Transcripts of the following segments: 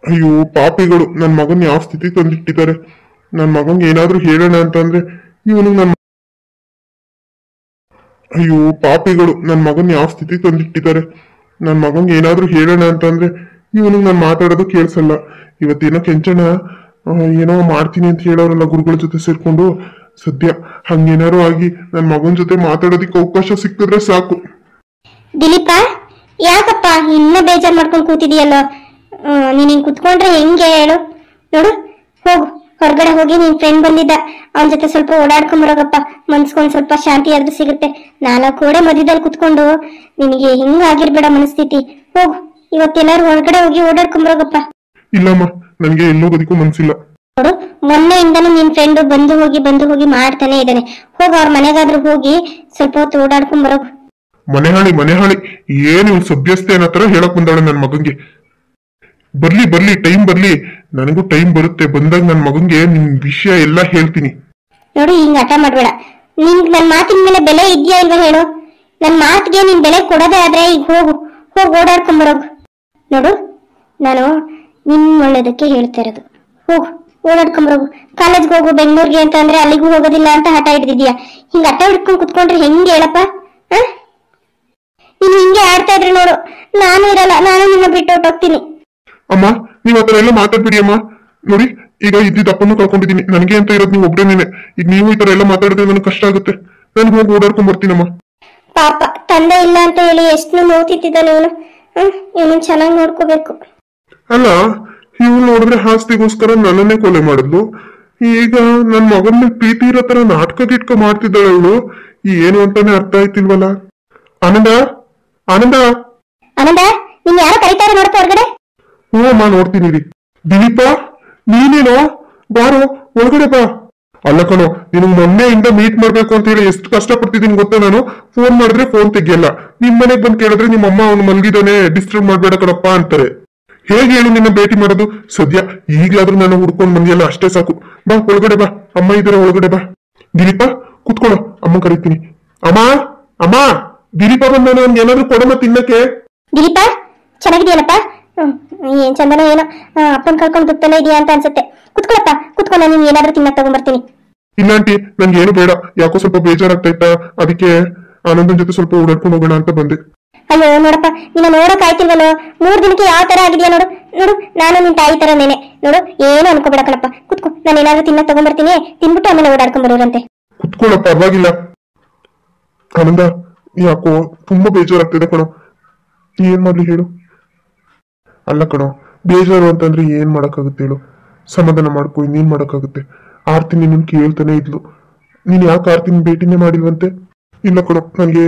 ಅಯ್ಯೋ ಪಾಪಿಗಳು, ನನ್ ಮಗನ್ ಯಾವ ಸ್ಥಿತಿ ತಂದಿಟ್ಟಿದ್ದಾರೆ. ನನ್ ಮಗಂಗೆ ಏನಾದ್ರೂ ಹೇಳೋಣ ಅಂತಂದ್ರೆ ಇವನಿಗೆ ಅಯ್ಯೋ ಪಾಪಿಗಳು, ನನ್ ಮಗನ್ ಯಾವ ಸ್ಥಿತಿ ತಂದಿಟ್ಟಿದ್ದಾರೆ. ನನ್ ಮಗಂಗೆ ಏನಾದ್ರೂ ಹೇಳೋಣ ಅಂತಂದ್ರೆ ಇವನಿಗೆ ನಾನು ಮಾತಾಡೋದು ಕೇಳಿಸಲ್ಲ. ಇವತ್ತೇನೋ ಕೆಂಚಣ್ಣ ಏನೋ ಮಾಡ್ತೀನಿ ಅಂತ ಹೇಳೋರಲ್ಲ ಗುರುಗಳ ಜೊತೆ ಸೇರ್ಕೊಂಡು. ಸದ್ಯ ಹಂಗೇನಾರು ಆಗಿ ನನ್ ಮಗನ ಜೊತೆ ಮಾತಾಡೋದಿಕ್ಕೆ ಅವಕಾಶ ಸಿಕ್ಕಿದ್ರೆ ಸಾಕು. ದಿಲೀಪ, ಯಾಕಪ್ಪ ಇನ್ನ ಬೇಜಾರ್ ಮಾಡ್ಕೊಂಡು ಕೂತಿದೀಯಲ್ಲ? ನೀನ್ ಹಿಂಗ್ ಕುತ್ಕೊಂಡ್ರೆ ಹೆಂಗೆ ಹೇಳು? ನೋಡು, ಹೋಗು ಹೊರಗಡೆ ಹೋಗಿ ನಿನ್ ಫ್ರೆಂಡ್ ಬಂದಿದ್ದ, ಅವನ ಜೊತೆ ಸ್ವಲ್ಪ ಓಡಾಡ್ಕೊಂಬರೋಗಪ್ಪ. ಮನ್ಸ್ಕೊಂಡ್ ಸ್ವಲ್ಪ ಶಾಂತಿ ಆದ್ರೂ ಸಿಗುತ್ತೆ. 4 ಗೋಡೆ ಮಧ್ಯದಲ್ಲಿ ಕುತ್ಕೊಂಡು ನಿನಗೆ ಹಿಂಗಾಗಿರ್ಬೇಡ ಮನಸ್ಥಿತಿ. ಹೋಗು, ಇವತ್ತೆಲ್ಲಾರು ಹೊರಗಡೆ ಹೋಗಿ ಓಡಾಡ್ಕೊಂಬರೋಗಪ್ಪ. ಇಲ್ಲಮ್ಮ, ನನ್ಗೆ ಎಲ್ಲೋಗೋದಿಕ್ಕೂ ಮನ್ಸಿಲ್ಲ. ನೋಡು, ಮೊನ್ನೆಯಿಂದನೂ ನಿನ್ ಫ್ರೆಂಡ್ ಬಂದು ಹೋಗಿ ಮಾಡ್ತಾನೆ ಇದ್ದಾನೆ. ಹೋಗ ಅವ್ರ ಮನೆಗಾದ್ರೂ ಹೋಗಿ ಸ್ವಲ್ಪ ಹೊತ್ತು ಓಡಾಡ್ಕೊಂಬರೋಗು. ಮನೆ ಹಾಳಿ ಏನು ಸಭ್ಯಸ್ತೆ ಅನ್ನೋ ತರ ಹೇಳಕ್ ಬಂದಾಳೆ ನನ್ ಮಗಂಗೆ. ಬರ್ಲಿ ಟೈಮ್ ಬರ್ಲಿ, ನನಗೂ ಟೈಮ್ ಬರುತ್ತೆ. ಬಂದಾಗ ನನ್ ಮಗಂಗೆ ನಿನ್ ವಿಷಯ ಎಲ್ಲ ಹೇಳ್ತೀನಿ. ನೋಡು, ಹಿಂಗ್ ಹಠ ಮಾಡ್ಬೇಡ. ನಿಂಗ್ ನನ್ ಮಾತಿನ ಮೇಲೆ ಬೆಲೆ ಇದ್ಯಾ ಇಲ್ವಾ ಹೇಳು? ನನ್ ಮಾತಿಗೆ ನೀನ್ ಬೆಲೆ ಕೊಡೋದೇ ಆದ್ರೆ ಈಗ ಹೋಗು ಓಡಾಡ್ಕೊಂಬರೋಗು. ನೋಡು, ನಾನು ನಿನ್ ಒಳ್ಳೇದಕ್ಕೆ ಹೇಳ್ತಾ ಇರೋದು. ಹೋಗು ಓಡಾಡ್ಕೊಂಬರೋಗು. ಕಾಲೇಜ್ಗೆ ಹೋಗು ಬೆಂಗಳೂರಿಗೆ ಅಂತ ಅಂದ್ರೆ ಅಲ್ಲಿಗೂ ಹೋಗೋದಿಲ್ಲ ಅಂತ ಹಠ ಹಿಡ್ದಿದ್ಯಾ. ಹಿಂಗ್ ಹಠ ಹಿಡ್ಕೊಂಡ್ ಕುತ್ಕೊಂಡ್ರೆ ಹೆಂಗೆ ಹೇಳಪ್ಪ? ನೀನ್ ಹಿಂಗೆ ಆಡ್ತಾ ಇದ್ರೆ ನೋಡು, ನಾನು ಇರಲ್ಲ, ನಾನು ನಿನ್ನ ಬಿಟ್ಟು ಹೊಟ್ಟೋಗ್ತೀನಿ. ಅಮ್ಮ, ನೀವ್ ಆತರ ಎಲ್ಲ ಮಾತಾಡ್ಬಿಡಿ ಅಮ್ಮ. ನೋಡಿ, ಈಗ ಇದ್ದಿದ್ದ ಅಪ್ಪನ್ನು ಕಳ್ಕೊಂಡಿದ್ದೀನಿ. ನನಗೆ ಅಂತ ಇರೋದು ನೀವು ಒಬ್ರೇನೇನೆ. ಈಗ ನೀವು ಈ ತರ ಎಲ್ಲ ಮಾತಾಡಿದ್ರೆ ನನಗೆ ಕಷ್ಟ ಆಗುತ್ತೆ. ನಾನು ಹೋಗಿ ಓಡಾಡ್ಕೊಂಡ್ ಬರ್ತೀನಮ್ಮ. ಪಾಪ, ತಂದೆ ಇಲ್ಲ ಅಂತ ಹೇಳಿ ಎಷ್ಟು ನೋವು ತಿಂತಿದ್ದಾನೆ ಇವನು. ಇವನು ಚೆನ್ನಾಗಿ ನೋಡ್ಕೋಬೇಕು. ಅಲ್ಲ, ಇವ್ಳು ನೋಡಿದ್ರೆ ಆಸ್ತಿಗೋಸ್ಕರ ನನ್ನನ್ನೇ ಕೊಲೆ ಮಾಡಿದ್ಲು. ಈಗ ನನ್ ಮಗನ ಮೇಲೆ ಪ್ರೀತಿ ಇರೋ ತರ ನಾಟಕ ಗಿಟ್ಕ ಮಾಡ್ತಿದ್ದಾಳೆ ಇವಳು. ಏನು ಅಂತಾನೆ ಅರ್ಥ ಆಯ್ತಿಲ್ವಲ್ಲ. ಆನಂದ ಆನಂದ ಆನಂದ, ನಿನ್ ಯಾರೋ ಕರೀತಾರೆ ನೋಡಪ್ಪ ಹೊರಗಡೆ. ಹ್ಞೂ ಅಮ್ಮ, ನೋಡ್ತೀನಿ ರೀ. ದಿಲೀಪ, ನೀನೇನೋ? ಬಾರೋ ಒಳಗಡೆ ಬಾ. ಅಲ್ಲ ಕಣೋ, ನಿನಗ್ ಮೊನ್ನೆಯಿಂದ ಮೀಟ್ ಮಾಡ್ಬೇಕು ಅಂತ ಹೇಳಿ ಎಷ್ಟು ಕಷ್ಟ ಪಡ್ತಿದ್ದೀನಿ ಗೊತ್ತಾ ನಾನು. ಫೋನ್ ಮಾಡಿದ್ರೆ ಫೋನ್ ತೆಗಿಯಲ್ಲ. ನಿಮ್ ಮನೆಗ್ ಬಂದ್ ಕೇಳಿದ್ರೆ ನಿಮ್ಮ ಅಮ್ಮ ಅವ್ನು ಮಲ್ಗಿದಾನೆ, ಡಿಸ್ಟರ್ಬ್ ಮಾಡ್ಬೇಡ ಕಣಪ್ಪ ಅಂತಾರೆ. ಹೇಗೆ ಹೇಳು ನಿನ್ನ ಭೇಟಿ ಮಾಡೋದು? ಸದ್ಯ ಈಗ್ಲಾದ್ರೂ ನಾನು ಹುಡ್ಕೊಂಡ್ ಬಂದಿಯಲ್ಲ, ಅಷ್ಟೇ ಸಾಕು. ಬಾ ಒಳಗಡೆ ಬಾ, ಅಮ್ಮ ಇದಾರೆ, ಒಳಗಡೆ ಬಾ. ದಿಲೀಪ ಕುತ್ಕೊಳ್ಳೋ, ಅಮ್ಮ ಕರಿತೀನಿ. ಅಮ್ಮ ಅಮ್ಮ, ದಿಲೀಪ ಬಂದ ನನ್ಗೆ ಏನಾದ್ರು ಕೊಡಮ್ಮ ತಿನ್ನಕ್ಕೆ. ದಿಲೀಪ, ಚೆನ್ನಾಗಿದೆಯಲ್ಲಪ್ಪ? ಏನ್ ಚಂದನೋ ಏನೋ, ಅಪ್ಪನ್ ಕಳ್ಕೊಂಡ್ ದುಃಖನೇ ಇದೆಯಾ ಅಂತ ಅನ್ಸುತ್ತೆ. ಕುತ್ಕೊಳಪ್ಪ, ಕುತ್ಕೊಂಡು ನೀನ್ ಏನಾದ್ರೂ ತಿನ್ನಕ್ ತಗೊಂಡ್ಬರ್ತೀನಿ. ಇಲ್ಲ ಆಂಟಿ, ನನ್ಗೆ ಏನು ಬೇಡ. ಯಾಕೋ ಸ್ವಲ್ಪ ಬೇಜಾರಾಗ್ತಾ ಇತ್ತಾ, ಅದಕ್ಕೆ ಆನಂದನ್ ಜೊತೆ ಸ್ವಲ್ಪ ಓಡಾಡ್ಕೊಂಡು ಹೋಗೋಣ ಅಂತ ಬಂದೆ. ಅಯ್ಯೋ ನೋಡಪ್ಪ, ನಿನ್ನ ನೋಡಕ್ ಆಯ್ತಿಲ್ವಲ್ಲೋ? 3 ದಿನಕ್ಕೆ ಯಾವ ತರ ಆಗಿದ್ಯಾ ನೋಡು. ನೋಡು, ನಾನು ನಿನ್ ತಾಯಿ ತರನೇನೆ. ನೋಡು, ಏನು ಅನ್ಕೋಬೇಡ ಕಣಪ್ಪ. ಕುತ್ಕೊ, ನಾನು ಏನಾದ್ರೂ ತಿನ್ನಕ್ ತಗೊಂಡ್ಬರ್ತೀನಿ. ತಿನ್ಬಿಟ್ಟು ಆಮೇಲೆ ಓಡಾಡ್ಕೊಂಡ್ ಬರೋರಂತೆ. ಕುತ್ಕೊಳ್ಳೋ, ಪರವಾಗಿಲ್ಲ. ಆನಂದ, ಯಾಕೋ ತುಂಬಾ ಬೇಜಾರಾಗ್ತಿದೆ ಕಣೋ. ಏನ್ ಮಾಡ್ಲಿ ಹೇಳು? ಅಲ್ಲ ಕಣೋ, ಬೇಜಾರು ಅಂತಂದ್ರೆ ಏನ್ ಮಾಡಕ್ಕಾಗುತ್ತೆ ಹೇಳು? ಸಮಾಧಾನ ಮಾಡ್ಕೊ, ಇನ್ನೇನ್ ಮಾಡಕ್ಕಾಗುತ್ತೆ? ಆರ್ತಿ ನಿನ್ನ ಕೇಳ್ತಾನೆ ಇದ್ಲು, ನೀನ್ ಯಾಕೆ ಆರ್ತಿನ ಭೇಟಿನೇ ಮಾಡಿಲ್ವಂತೆ? ಇಲ್ಲ ಕಣೋ, ನನ್ಗೆ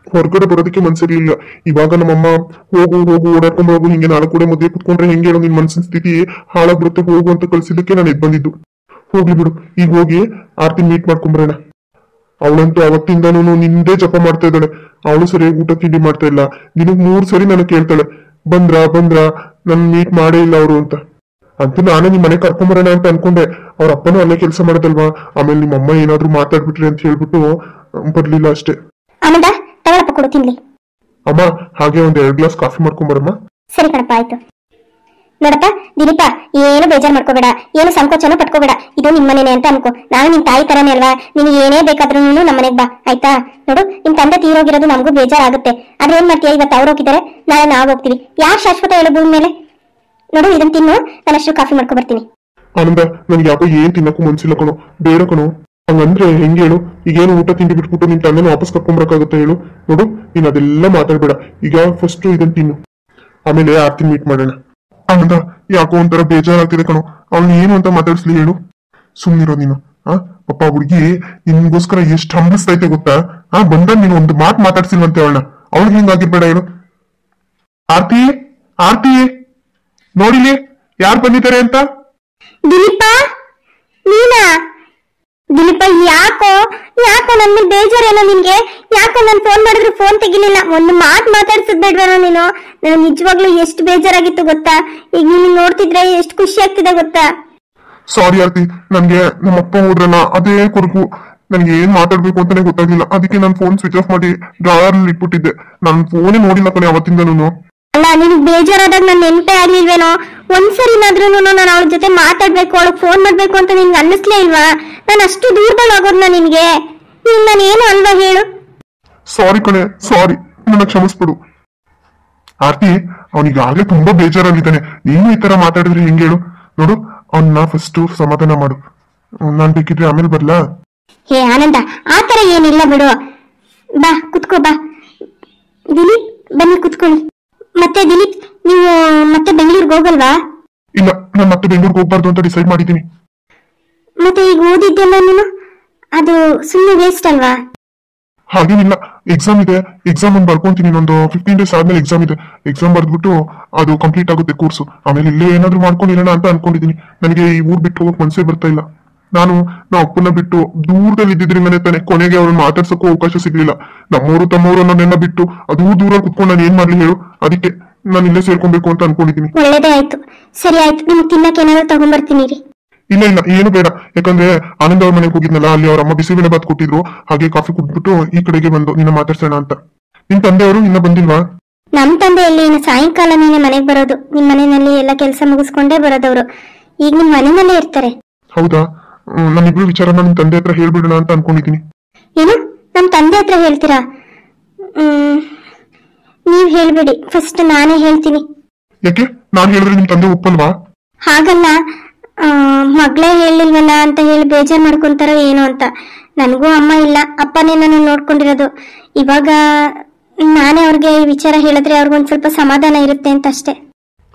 ಹೊರಗಡೆ ಬರೋದಕ್ಕೆ ಮನ್ಸಿರ್ಲಿಲ್ಲ. ಇವಾಗ ನಮ್ಮಮ್ಮ ಹೋಗು ಓಡಾಡ್ಕೊಂಡ್ ಹೋಗು, ಹಿಂಗೆ 4 ಗೋಡೆ ಮಧ್ಯೆ ಕುತ್ಕೊಂಡ್ರೆ ಹೆಂಗೆ ಹೇಳು? ನಿನ್ ಮನ್ಸಿನ ಸ್ಥಿತಿ ಹಾಳಾಗ್ಬಿಡುತ್ತೆ, ಹೋಗು ಅಂತ ಕಳ್ಸಿದ್ದಕ್ಕೆ ನಾನು ಎದ್ ಬಂದಿದ್ದು. ಹೋಗ್ಲಿ ಬಿಡು, ಈಗ ಹೋಗಿ ಆರ್ತಿನ ಮೀಟ್ ಮಾಡ್ಕೊಂಬರೋಣ. ಅವಳಂತೂ ಅವತ್ತಿಂದಾನು ನಿಂದೇ ಜಪ ಮಾಡ್ತಾ ಇದ್ದಾಳೆ. ಅವಳು ಸರಿಯಾಗಿ ಊಟ ತಿಂಡಿ ಮಾಡ್ತಾ ಇಲ್ಲ. ದಿನಕ್ಕೆ 3 ಸರಿ ನನಗೆ ಕೇಳ್ತಾಳೆ, ಬಂದ್ರ ನನ್ ಮೀಟ್ ಮಾಡೇ ಇಲ್ಲ ಅವರು ಅಂತ. ಅಂತೂ ನಾನೇ ನಿಮ್ ಮನೆ ಕರ್ಕೊಂಬರೋಣ ಅಂತ ಅನ್ಕೊಂಡೆ. ಅವ್ರ ಅಪ್ಪನೂ ಅಲ್ಲೇ ಕೆಲಸ ಮಾಡೋದಲ್ವಾ. ಆಮೇಲೆ ನಿಮ್ಮ ಅಮ್ಮ ಏನಾದ್ರು ಮಾತಾಡ್ಬಿಟ್ರಿ ಅಂತ ಹೇಳ್ಬಿಟ್ಟು ಬರ್ಲಿಲ್ಲ ಅಷ್ಟೇ. ಆನಂದ, ತಗೊಳಪ್ಪ, ಕೊಡು ತಿನ್ಲಿ. ಅಮ್ಮ, ಹಾಗೆ 2 ಗ್ಲಾಸ್ ಕಾಫಿ ಮಾಡ್ಕೊಂಬರಮ್ಮ. ಸರಿ ಕಣಪ್ಪ, ಆಯ್ತು. ನೋಡಪ್ಪ ದಿಲೀಪ, ಏನು ಬೇಜಾರ್ ಮಾಡ್ಕೋಬೇಡ, ಏನು ಸಂಕೋಚನೂ ಪಟ್ಕೋಬೇಡ. ಇದು ನಿಮ್ಮನೇನೆ ಅಂತ ಅನ್ಕೋ. ನಾನು ನಿನ್ ತಾಯಿ ತರನೇ ಅಲ್ವಾ? ನಿನಗೆ ಏನೇ ಬೇಕಾದ್ರೂ ನಮ್ಮನೆಗ್ ಬಾ, ಆಯ್ತಾ? ನೋಡು, ನಿಮ್ ತಂದೆ ತೀರೋಗಿರೋದು ನಮಗೂ ಬೇಜಾರಾಗುತ್ತೆ. ಆದ್ರೆ ಏನ್ ಮಾಡ್ತೀಯ? ಇವತ್ತು ಅವ್ರು ಹೋಗಿದ್ದಾರೆ, ನಾಳೆ ನಾವು ಹೋಗ್ತೀವಿ. ಯಾರು ಶಾಶ್ವತ ಹೇಳು ಭೂಮಿ ಮೇಲೆ? ನೋಡು, ಇದನ್ನ ತಿನ್ನು, ನಾನಷ್ಟು ಕಾಫಿ ಮಾಡ್ಕೊ ಬರ್ತೀನಿ. ಆನಂದ, ನನ್ಗೆ ಯಾಕೋ ಏನ್ ತಿನ್ನಕ್ಕೂ ಮನ್ಸಿಲ್ಲ ಕಣೋ. ಬೇಡ ಕಣೋ. ಹಂಗಂದ್ರೆ ಹೆಂಗೆ ಹೇಳು? ಈಗೇನು ಊಟ ತಿಂಡಿ ಬಿಟ್ಬಿಟ್ಟು ನಿನ್ ತಂದೆನ ವಾಪಸ್ ಕರ್ಕೊಂಬರಕ್ಕಾಗುತ್ತೆ ಹೇಳು? ನೋಡು, ನೀನ್ ಅದೆಲ್ಲ ಮಾತಾಡ್ಬೇಡ. ಈಗ ಫಸ್ಟ್ ಇದನ್ನ ತಿನ್ನು, ಆಮೇಲೆ ಆರ್ತಿ ಮೀಟ್ ಮಾಡೋಣ. ಆನಂದ, ಯಾಕೋ ಒಂಥರ ಬೇಜಾರಾಗ್ತಿದೆ ಕಣೋ. ಅವ್ನು ಏನು ಅಂತ ಮಾತಾಡ್ಸ್ಲಿ ಹೇಳು? ಸುಮ್ನಿರೋ ನೀನು. ಪಾಪ ಹುಡುಗಿ ನಿನ್ಗೋಸ್ಕರ ಎಷ್ಟು ಹಂಬಲಿಸ್ತೈತೆ ಗೊತ್ತಾ? ಬಂದ ನೀನು ಒಂದು ಮಾತು ಮಾತಾಡ್ಸಿಲ್ವಂತೆ ಅವಳನ್ನ. ಅವಳಿಗೆ ಹಿಂಗಾಗಿರ್ಬೇಡ ಹೇಳು. ಆರ್ತಿ, ಆರ್ತಿ, ನೋಡಿಲಿ ಯಾರು ಬಂದಿದ್ದಾರೆ ಅಂತ. ದಿಲೀಪ, ನೀನಾ? ದಿಲೀಪ, ಯಾಕೋ ನನ್ನ ಬೇಜಾರೇನೋ ನಿನ್ಗೆ? ಯಾಕೋ ನಾನು ಫೋನ್ ಮಾಡಿದ್ರು ಫೋನ್ ತೆಗಿಲಿಲ್ಲ. ಒಂದು ಮಾತು ಮಾತಾಡ್ಸದ್ ಬೇಡ್ವೇನೋ ನೀನು? ನನಗೆ ನಿಜವಾಗ್ಲೂ ಎಷ್ಟು ಬೇಜಾರಾಗಿತ್ತು ಗೊತ್ತಾ? ಈಗ ನೀನು ನೋಡ್ತಿದ್ರೆ ಎಷ್ಟು ಖುಷಿ ಆಗ್ತಿದೆ ಗೊತ್ತಾ? ಸಾರಿ ಆರ್ತಿ, ನನ್ಗೆ ನಮ್ಮಪ್ಪ ಹೋದ್ರಲ್ಲ, ಅದೇ ಕೊರಗು. ನನ್ಗೆ ಏನ್ ಮಾತಾಡ್ಬೇಕು ಅಂತಾನೆ ಗೊತ್ತಾಗ್ಲಿಲ್ಲ. ಅದಕ್ಕೆ ನಾನು ಫೋನ್ ಸ್ವಿಚ್ ಆಫ್ ಮಾಡಿ ಡ್ರಾಯರ್ ಅಲ್ಲಿ ಇಟ್ಬಿಟ್ಟಿದ್ದೆ. ನಾನು ಫೋನೇ ನೋಡಿಲ್ಲ ಕಣೆ ಅವತ್ತಿಂದನೂ. ಅಲ್ಲ ನಿನಗ್ ಬೇಜಾರಾದಾಗ ನನ್ ನೆನ್ಪೇ ಆಗ್ಲಿಲ್ವೇನೋ? ಒಂದ್ಸರಿನಾದ್ರೂ ನಾನು ಅವಳ ಜೊತೆ ಮಾತಾಡ್ಬೇಕು, ಅವಳಗ್ ಫೋನ್ ಮಾಡ್ಬೇಕು ಅಂತ ನಿನ್ಗೆ ಅನ್ನಿಸ್ಲೇ ಇಲ್ವಾ? ನಾನು ಅಷ್ಟು ದೂರದಲ್ಲಾಗೋದ್ನ ನಿನ್ಗೆ? ನಾನೇನು ಅಲ್ವಾ ಹೇಳು? ಸಾರಿ ಕಣೆ, ಸಾರಿ, ನನ್ನ ಕ್ಷಮಿಸ್ಬಿಡು. ಆರ್ತಿ, ಅವನಿಗಾಗ್ಲೇ ತುಂಬಾ ಬೇಜಾರಾಗಿದ್ದಾನೆ. ನೀನು ಈ ತರ ಮಾತಾಡಿದ್ರೆ ಹೆಂಗೆ ಹೇಳು? ನೋಡು, ಅವನ್ನ ಫಸ್ಟ್ ಸಮಾಧಾನ ಮಾಡು. ನಾನ್ ಬೇಕಿದ್ರೆ ಆಮೇಲೆ ಬರ್ಲಾ? ಹೇ ಆನಂದ, ಆತರ ಏನಿಲ್ಲ ಬಿಡು. ಬಾ ಕುತ್ಕೋ, ಬಾ. ದಿಲೀಪ್ ಬನ್ನಿ ಕುತ್ಕೊಳ್ಳಿ. ಮತ್ತೆ ದಿಲೀಪ್, ನೀವು ಮತ್ತೆ ಬೆಂಗಳೂರಿಗೆ ಹೋಗಲ್ವಾ? ಇಲ್ಲ, ನಾನು ಮತ್ತೆ ಬೆಂಗಳೂರಿಗೆ ಹೋಗ್ಬಾರ್ದು ಅಂತ ಡಿಸೈಡ್ ಮಾಡಿದ್ದೀನಿ. ಮತ್ತೆ ಈಗ ಓದಿದ್ದೆಲ್ಲ ನೀನು ಅದು ಸುಮ್ಮನೆ ವೇಸ್ಟ್ ಅಲ್ವಾ? ಹಾಗೇನಿಲ್ಲ, ಎಕ್ಸಾಮ್ ಇದೆ, ಎಕ್ಸಾಮ್ ಒಂದು ಬರ್ಕೊಂತೀನಿ. ಇನ್ನೊಂದು 15 days ಆದ್ಮೇಲೆ ಎಕ್ಸಾಮ್ ಇದೆ. ಎಕ್ಸಾಮ್ ಬರ್ದ್ಬಿಟ್ಟು ಅದು ಕಂಪ್ಲೀಟ್ ಆಗುತ್ತೆ ಕೋರ್ಸು. ಆಮೇಲೆ ಇಲ್ಲೇ ಏನಾದ್ರು ಮಾಡ್ಕೊಂಡಿರೋಣ ಅಂತ ಅನ್ಕೊಂಡಿದೀನಿ. ನನಗೆ ಈ ಊರ್ ಬಿಟ್ಟು ಹೋಗಕ್ ಮನ್ಸೇ ಬರ್ತಾ ಇಲ್ಲ. ನಾ ಅಪ್ಪನ ಬಿಟ್ಟು ದೂರದಲ್ಲಿ ಇದ್ದಿದ್ರಿಂದನೇ ತಾನೆ ಕೊನೆಗೆ ಅವ್ರನ್ನ ಮಾತಾಡ್ಸಕ್ಕೂ ಅವಕಾಶ ಸಿಗ್ಲಿಲ್ಲ. ನಮ್ಮೂರು ತಮ್ಮೂರು ಅನ್ನೋದನ್ನ ಬಿಟ್ಟು ಅದು ದೂರ ಕುತ್ಕೊಂಡು ನಾನು ಏನ್ ಮಾಡ್ಲಿ ಹೇಳು? ಅದಕ್ಕೆ ನಾನು ಇಲ್ಲೇ ಸೇರ್ಕೊಬೇಕು ಅಂತ ಅನ್ಕೊಂಡಿದೀನಿ. ಒಳ್ಳೇದೇ ಆಯ್ತು. ಸರಿ ಆಯ್ತು, ನಿಮ್ಗೆ ತಿನ್ನಕ್ಕೆ ಏನಾದ್ರು ತಗೊಂಡ್ಬರ್ತೀನಿ ರೀ. ಇಲ್ಲ ಇಲ್ಲ, ಏನು ಬೇಡ. ಯಾಕಂದ್ರೆ ಆನಂದ್ ಅವ್ರ ಮನೆಗೆ ಹೋಗಿದ್ನಲ್ಲ, ಅಲ್ಲಿ ಅವ್ರ ಅಮ್ಮ ಬಿಸಿಬೇಳೆ ಬಾತ್ ಕೊಟ್ಟಿದ್ರು. ಹಾಗೆ ಕಾಫಿ ಕುಡ್ಬಿಟ್ಟು ಈ ಕಡೆಗೆ ಬಂದು ನಿನ್ನ ಮಾತಾಡ್ಸೋಣ ಅಂತ. ನಿಮ್ ತಂದೆಯವರು ಇನ್ನ ಬಂದಿಲ್ವಾ? ನಮ್ ತಂದೆ ಇಲ್ಲಿ ಇನ್ನು ಸಾಯಂಕಾಲ ನೀನೆ ಮನೆಗೆ ಬರೋದು. ನಿಮ್ ಮನೆಯಲ್ಲಿ ಎಲ್ಲ ಕೆಲಸ ಮುಗಿಸ್ಕೊಂಡೇ ಬರೋದವ್ರು. ಈಗ ನಿಮ್ ಮನೆಯಲ್ಲೇ ಇರ್ತಾರೆ. ಹೌದಾ? ನನ್ನಿಬ್ರು ವಿಚಾರನ ನಿಮ್ ತಂದೆ ಹತ್ರ ಹೇಳ್ಬಿಡೋಣ ಅಂತ ಅನ್ಕೊಂಡಿದೀನಿ. ಏನು, ನಮ್ ತಂದೆ ಹತ್ರ ಹೇಳ್ತೀರಾ? ನೀವ್ ಹೇಳ್ಬಿಡಿ, ಫಸ್ಟ್ ನಾನೇ ಹೇಳ್ತೀನಿ. ಯಾಕೆ? ನಾನ್ ಹೇಳಿದ್ರೆ ನಿಮ್ ತಂದೆ ಒಪ್ಪಲ್ವಾ? ಹಾಗಲ್ಲ, ಮಗಳೇ ಹೇಳಿಲ್ವಲ್ಲ ಅಂತ ಹೇಳಿ ಬೇಜಾರ್ ಮಾಡ್ಕೊಂತಾರೋ ಏನೋ ಅಂತ. ನನಗೂ ಅಮ್ಮ ಇಲ್ಲ, ಅಪ್ಪನೇ ನಾನು ನೋಡ್ಕೊಂಡಿರೋದು. ಇವಾಗ ನಾನೇ ಅವ್ರಿಗೆ ಈ ವಿಚಾರ ಹೇಳಿದ್ರೆ ಅವ್ರಿಗೊಂದ್ ಸ್ವಲ್ಪ ಸಮಾಧಾನ ಇರುತ್ತೆ ಅಂತ ಅಷ್ಟೇ.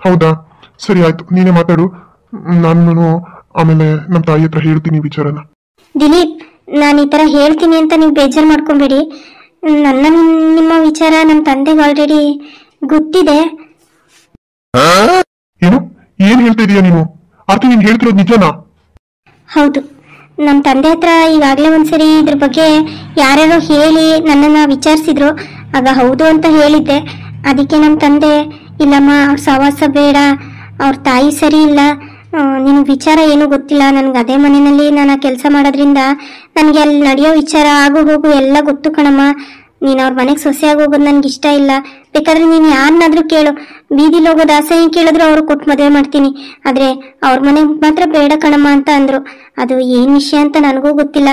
ಹೌದಾ? ಸರಿ ಆಯ್ತು, ನೀನೇ ಮಾತಾಡು. ನಾನು ಆಮೇಲೆ ನಮ್ ತಾಯಿ ಹತ್ರ ಹೇಳ್ತೀನಿ ವಿಚಾರನ. ದಿಲೀಪ್, ನಾನು ಈ ತರ ಹೇಳ್ತೀನಿ ಅಂತ ನೀವು ಬೇಜಾರ್ ಮಾಡ್ಕೊಂಬೇಡಿ. ನಿಮ್ಮ ವಿಚಾರ ನಮ್ ತಂದೆಗೆ ಆಲ್ರೆಡಿ ಗೊತ್ತಿದೆ. ಏನು? ಏನ್ ಹೇಳ್ತಾ ಇದೀಯ ನೀನು? ಆರ್ತಿ, ನೀನ್ ಹೇಳ್ತಿರೋದು ನಿಜನಾ? ಹೌದು, ನಮ್ ತಂದೆ ಹತ್ರ ಈಗಾಗ್ಲೇ ಒಂದ್ಸರಿ ಇದ್ರ ಬಗ್ಗೆ ಯಾರ್ಯಾರೋ ಹೇಳಿ ನನ್ನನ್ನ ವಿಚಾರಿಸಿದ್ರು. ಆಗ ಹೌದು ಅಂತ ಹೇಳಿದ್ದೆ. ಅದಕ್ಕೆ ನಮ್ ತಂದೆ, ಇಲ್ಲಮ್ಮ ಅವ್ರ ಸಹವಾಸ ಬೇಡ, ಅವ್ರ ತಾಯಿ ಸರಿ ಇಲ್ಲ, ನಿನ್ ವಿಚಾರ ಏನು ಗೊತ್ತಿಲ್ಲ, ನನ್ಗೆ ಅದೇ ಮನೆಯಲ್ಲಿ ನಾನು ಕೆಲಸ ಮಾಡೋದ್ರಿಂದ ನನಗೆ ಅಲ್ಲಿ ನಡೆಯೋ ವಿಚಾರ ಆಗು ಹೋಗು ಎಲ್ಲ ಗೊತ್ತು ಕಣಮ್ಮ. ನೀನ್ ಅವ್ರ ಮನೆಗೆ ಸೊಸೆಯಾಗಿ ಹೋಗೋದು ನನ್ಗೆ ಇಷ್ಟ ಇಲ್ಲ. ಬೇಕಾದ್ರೆ ನೀನ್ ಯಾರನ್ನಾದ್ರೂ ಕೇಳು, ಬೀದಿಲಿ ಹೋಗೋದು ಆಸೆ ಕೇಳಿದ್ರು ಅವ್ರು ಕೊಟ್ಟು ಮದುವೆ ಮಾಡ್ತೀನಿ, ಆದ್ರೆ ಅವ್ರ ಮನೆಗೆ ಮಾತ್ರ ಬೇಡ ಕಣಮ್ಮ ಅಂತ ಅಂದ್ರು. ಅದು ಏನ್ ವಿಷಯ ಅಂತ ನನಗೂ ಗೊತ್ತಿಲ್ಲ.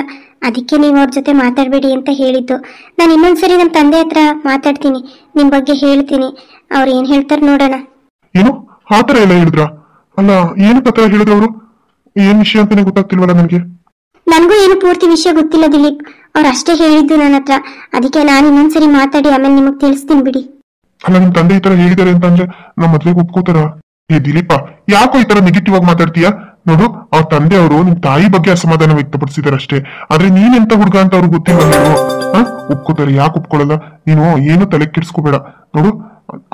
ಅದಕ್ಕೆ ನೀವು ಅವ್ರ ಜೊತೆ ಮಾತಾಡ್ಬೇಡಿ ಅಂತ ಹೇಳಿದ್ದು. ನಾನು ಇನ್ನೊಂದ್ಸರಿ ನಮ್ಮ ತಂದೆ ಹತ್ರ ಮಾತಾಡ್ತೀನಿ, ನಿಮ್ ಬಗ್ಗೆ ಹೇಳ್ತೀನಿ. ಅವ್ರು ಏನ್ ಹೇಳ್ತಾರ ನೋಡೋಣ. ಏನು ಆತರ ಎಲ್ಲ ಹೇಳಿದ್ರ? ಅಲ್ಲ, ಏನು ಪತ್ರ ಹೇಳಿದ್ರು ಅವರು? ಏನ್ ವಿಷಯ ಅಂತಾನೆ ಗೊತ್ತಾಗ್ತಿಲ್ವಲ್ಲ ನನಗೆ. ನನಗೂ ಏನು ಪೂರ್ತಿ ವಿಷಯ ಗೊತ್ತಿಲ್ಲ ದಿಲೀಪ್, ಅವ್ರು ಅಷ್ಟೇ ಹೇಳಿದ್ದು ನನ್ನ ಹತ್ರ. ಅದಕ್ಕೆ ನಾನು ಇನ್ನೊಂದ್ಸರಿ ಮಾತಾಡಿ ಆಮೇಲೆ ನಿಮಗ್ ತಿಳಿಸ್ತೀನಿ ಬಿಡಿ. ಅಲ್ಲ, ನಿಮ್ ತಂದೆ ಈ ತರ ಹೇಳಿದಾರೆ ಅಂತ ಅಂದ್ರೆ ನಮ್ಮ ಮದ್ವೆಗೆ ಒಪ್ಕೋತಾರ? ಏ ದಿಲೀಪ, ಯಾಕೋ ಈ ತರ ನೆಗೆಟಿವ್ ಆಗಿ ಮಾತಾಡ್ತೀಯಾ? ನೋಡು, ಅವ್ರ ತಂದೆ ಅವರು ನಿಮ್ ತಾಯಿ ಬಗ್ಗೆ ಅಸಮಾಧಾನ ವ್ಯಕ್ತಪಡಿಸಿದಾರೆ ಅಷ್ಟೇ. ಆದ್ರೆ ನೀನ್ ಎಂತ ಹುಡುಗ ಅಂತ ಅವ್ರಿಗೆ ಗೊತ್ತಿಲ್ಲ. ಒಪ್ಕೋತಾರೆ, ಯಾಕೆ ಒಪ್ಕೊಳ್ಳಲ್ಲ? ನೀನು ಏನು ತಲೆ ಕೆಡ್ಸ್ಕೋಬೇಡ. ನೋಡು,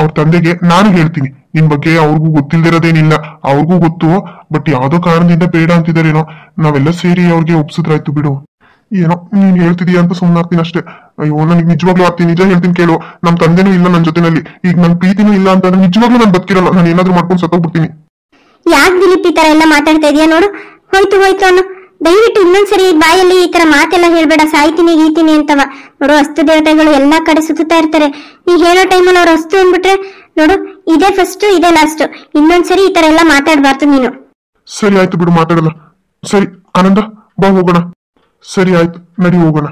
ಅವ್ರ ತಂದೆಗೆ ನಾನು ಹೇಳ್ತೀನಿ ನಿನ್ ಬಗ್ಗೆ. ಅವ್ರಿಗೂ ಗೊತ್ತಿಲ್ದಿರೋದೇನಿಲ್ಲ, ಅವ್ರಿಗೂ ಗೊತ್ತು. ಬಟ್ ಯಾವ್ದೋ ಕಾರಣದಿಂದ ಬೇಡ ಅಂತಿದಾರೇನೋ. ನಾವೆಲ್ಲ ಸೇರಿ ಅವ್ರಿಗೆ ಒಪ್ಸಿದ್ರಾಯ್ತು ಬಿಡು. ಏನೋ ನೀನ್ ಹೇಳ್ತಿದೀಯ ಅಂತ ಸುಮ್ಮನಾಗ್ತೀನಿ ಅಷ್ಟೇ. ಅಯ್ಯೋ, ನನಗೆ ನಿಜವಾಗ್ಲೂ ಆಗ್ತೀನಿ, ನಿಜ ಹೇಳ್ತೀನಿ ಕೇಳು. ನಮ್ ತಂದೆನೂ ಇಲ್ಲ ನನ್ ಜೊತೆನಲ್ಲಿ. ಈಗ ನನ್ ಪ್ರೀತಿನೂ ಇಲ್ಲ ಅಂತಂದ್ರೆ ನಿಜವಾಗ್ಲೂ ನಾನು ಬದುಕಿರಲ್ಲ. ನಾನು ಏನಾದ್ರು ಮಾಡ್ಕೊಂಡು ಸತ್ತೋಗ್ಬಿಡ್ತೀನಿ. ಯಾಕೆ ದಿಲೀಪ್ ಈ ತರ ಎಲ್ಲ ಮಾತಾಡ್ತಾ ಇದೀಯಾ? ನೋಡು, ಹೋಯ್ತು ಹೋಯ್ತು ಅನ್ನು. ದಯವಿಟ್ಟು ಇನ್ನೊಂದ್ಸರಿ ಬಾಯಲ್ಲಿ ಈ ತರ ಮಾತೆಲ್ಲ ಹೇಳ್ಬೇಡ, ಸಾಯ್ತೀನಿ ಗೀತೀನಿ ಅಂತವ. ನೋಡು, ಅಸ್ತು ದೇವತೆಗಳು ಎಲ್ಲಾ ಕಡೆ ಸುತ್ತಾ ಇರ್ತಾರೆ. ನೀ ಹೇಳೋ ಟೈಮಲ್ಲಿ ಅವ್ರು ಅಸ್ತು ಅಂದ್ಬಿಟ್ರೆ ನೋಡು, ಇದೇ ಫಸ್ಟ್ ಇದೇ ಲಾಸ್ಟ್. ಇನ್ನೊಂದ್ಸರಿ ಈ ತರ ಎಲ್ಲ ಮಾತಾಡ್ಬಾರ್ದು ನೀನು. ಸರಿ ಆಯ್ತು ಬಿಡು, ಮಾತಾಡಲ್ಲ. ಸರಿ ಆನಂದ, ಬಾ ಹೋಗೋಣ. ಸರಿ ಆಯ್ತು, ನಡಿ ಹೋಗೋಣ.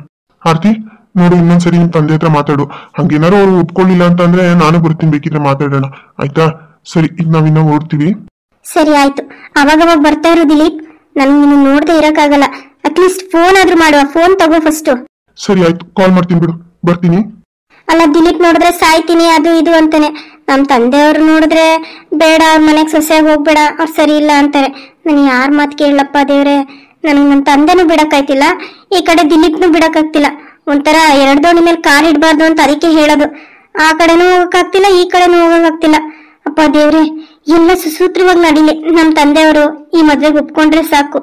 ಆರ್ತಿ, ನೋಡು, ಇನ್ನೊಂದ್ಸರಿ ನಿಮ್ ತಂದೆ ಹತ್ರ ಮಾತಾಡು. ಹಂಗೇನಾರು ಅವ್ರು ಒಪ್ಕೊಳ್ಳಿಲ್ಲ ಅಂತ ಅಂದ್ರೆ ನಾನು ಬರ್ತೀನಿ, ಬೇಕಿದ್ರೆ ಮಾತಾಡೋಣ, ಆಯ್ತಾ? ಸರಿ, ಈಗ ನಾವಿನ್ನ ಹೊರಡ್ತೀವಿ. ಸರಿ ಆಯ್ತು, ಅವಾಗವಾಗ ಬರ್ತಾ ಇರು ದಿಲೀಪ್. ನನ್ಗೆ ನೀನು ನೋಡ್ದೆ ಇರಕ್ಕಾಗಲ್ಲ. ಅಟ್ಲೀಸ್ಟ್ ಫೋನ್ ಆದ್ರೂ ಮಾಡುವ. ಫೋನ್ ತಗೋ ಫಸ್ಟ್. ಸರಿ ಆಯ್ತು, ಕಾಲ್ ಮಾಡ್ತೀನಿ ಬಿಡು, ಬರ್ತೀನಿ. ಅಲ್ಲ, ದಿಲೀಪ್ ನೋಡಿದ್ರೆ ಸಾಯ್ತೀನಿ ಅದು ಇದು ಅಂತಾನೆ. ನಮ್ ತಂದೆಯವ್ರು ನೋಡಿದ್ರೆ ಬೇಡ, ಅವ್ರ ಮನೆಗ್ ಸೊಸೆಯಾಗಿ ಹೋಗ್ಬೇಡ, ಅವ್ರು ಸರಿ ಇಲ್ಲ ಅಂತಾರೆ. ನಾನು ಯಾರ ಮಾತು ಕೇಳಪ್ಪ ದೇವ್ರೆ. ನನಗೆ ನನ್ನ ತಂದೆನೂ ಬಿಡಕ್ಕಾಯ್ತಿಲ್ಲ, ಈ ಕಡೆ ದಿಲೀಪ್ನು ಬಿಡಕ್ಕಾಗ್ತಿಲ್ಲ. ಒಂಥರ ಎರಡ್ ದೋಣಿ ಮೇಲೆ ಕಾಲ್ ಇಡ್ಬಾರ್ದು ಅಂತ ಅದಕ್ಕೆ ಹೇಳೋದು. ಆ ಕಡೆನೂ ಹೋಗಕ್ಕಾಗ್ತಿಲ್ಲ, ಈ ಕಡೆನೂ ಹೋಗಕ್ಕಾಗ್ತಿಲ್ಲ. ಅಪ್ಪ ದೇವ್ರೆ, ಎಲ್ಲ ಸುಸೂತ್ರವಾಗಿ ನಡೀಲಿ. ನಮ್ ತಂದೆಯವರು ಈ ಮದ್ವೆಗೆ ಒಪ್ಕೊಂಡ್ರೆ ಸಾಕು.